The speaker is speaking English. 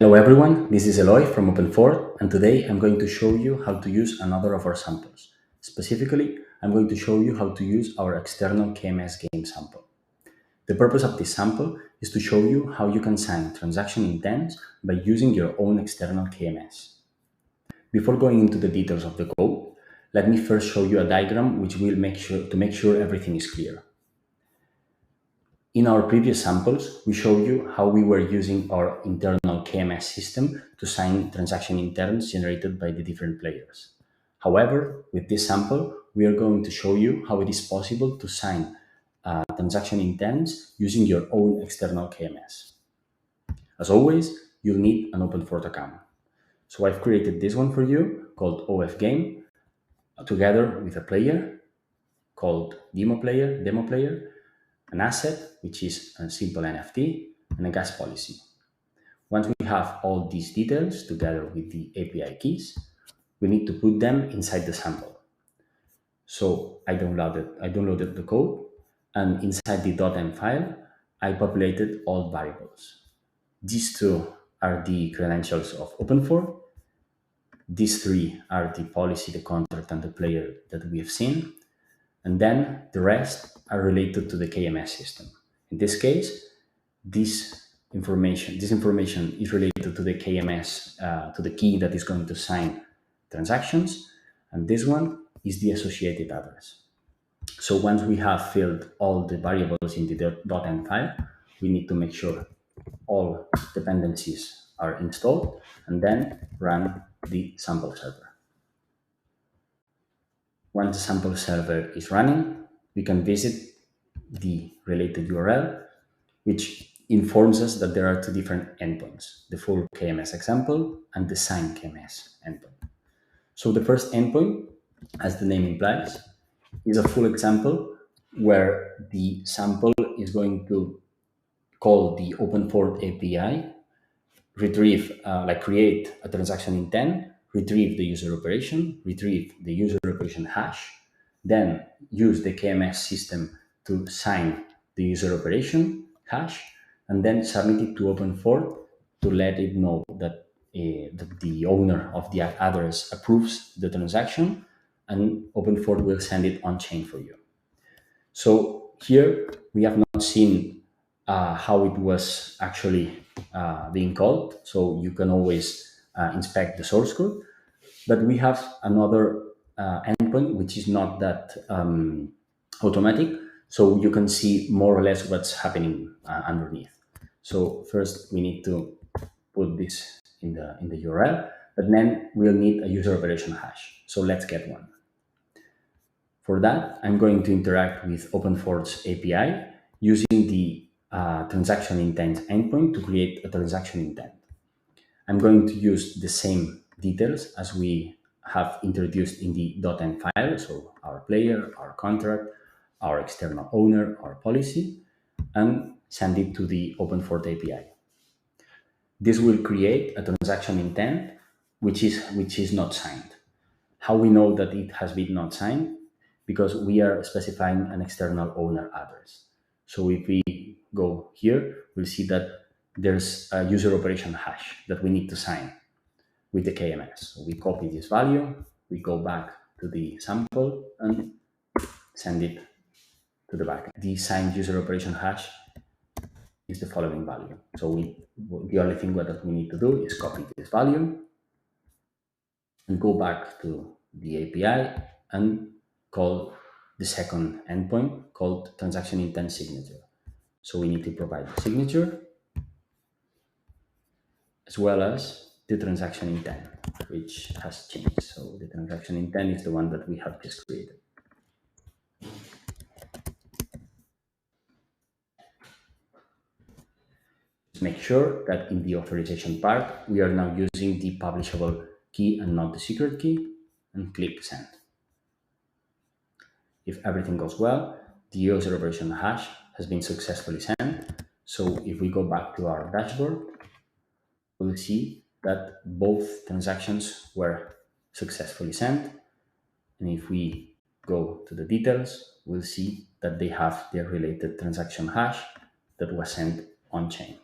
Hello everyone, this is Eloy from Openfort, and today I'm going to show you how to use another of our samples. Specifically, I'm going to show you how to use our external KMS game sample. The purpose of this sample is to show you how you can sign transaction intents by using your own external KMS. Before going into the details of the code, let me first show you a diagram which will make sure everything is clear. In our previous samples, we showed you how we were using our internal KMS system to sign transaction intents generated by the different players. However, with this sample, we are going to show you how it is possible to sign transaction intents using your own external KMS. As always, you'll need an Openfort account. So I've created this one for you called OF Game, together with a player called demo player, an asset, which is a simple NFT, and a gas policy. Once we have all these details together with the API keys, we need to put them inside the sample. So I downloaded the code, and inside the .m file, I populated all variables. These two are the credentials of Openfort. These three are the policy, the contract, and the player that we have seen. And then the rest are related to the KMS system. In this case, this information is related to the KMS, to the key that is going to sign transactions, and this one is the associated address. So once we have filled all the variables in the .m file, we need to make sure all dependencies are installed and then run the sample server. Once the sample server is running, we can visit the related URL, which informs us that there are two different endpoints, the full KMS example and the sign KMS endpoint. So the first endpoint, as the name implies, is a full example where the sample is going to call the Openfort API, create a transaction intent, retrieve the user operation, retrieve the user operation hash, then use the KMS system to sign the user operation hash, and then submit it to Openfort to let it know that the owner of the address approves the transaction, and Openfort will send it on chain for you. So here we have not seen how it was actually being called. So you can always inspect the source code. But we have another endpoint which is not that automatic. So you can see more or less what's happening underneath. So first we need to put this in the URL, but then we'll need a user operation hash. So let's get one. For that, I'm going to interact with Openfort's API using the transaction intent endpoint to create a transaction intent. I'm going to use the same details as we have introduced in the .m file, so our player, our contract, our external owner, our policy, and send it to the Openfort API. This will create a transaction intent which is not signed. How we know that it has been not signed? Because we are specifying an external owner address. So if we go here, we'll see that there's a user operation hash that we need to sign with the KMS. So we copy this value, we go back to the sample and send it to the backend. The signed user operation hash is the following value. So the only thing that we need to do is copy this value and go back to the API and call the second endpoint called transaction intent signature. So we need to provide the signature as well as the transaction intent, which has changed. So the transaction intent is the one that we have just created. Just make sure that in the authorization part, we are now using the publishable key and not the secret key, and click send. If everything goes well, the user operation hash has been successfully sent. So if we go back to our dashboard, we'll see that both transactions were successfully sent. And if we go to the details, we'll see that they have their related transaction hash that was sent on chain.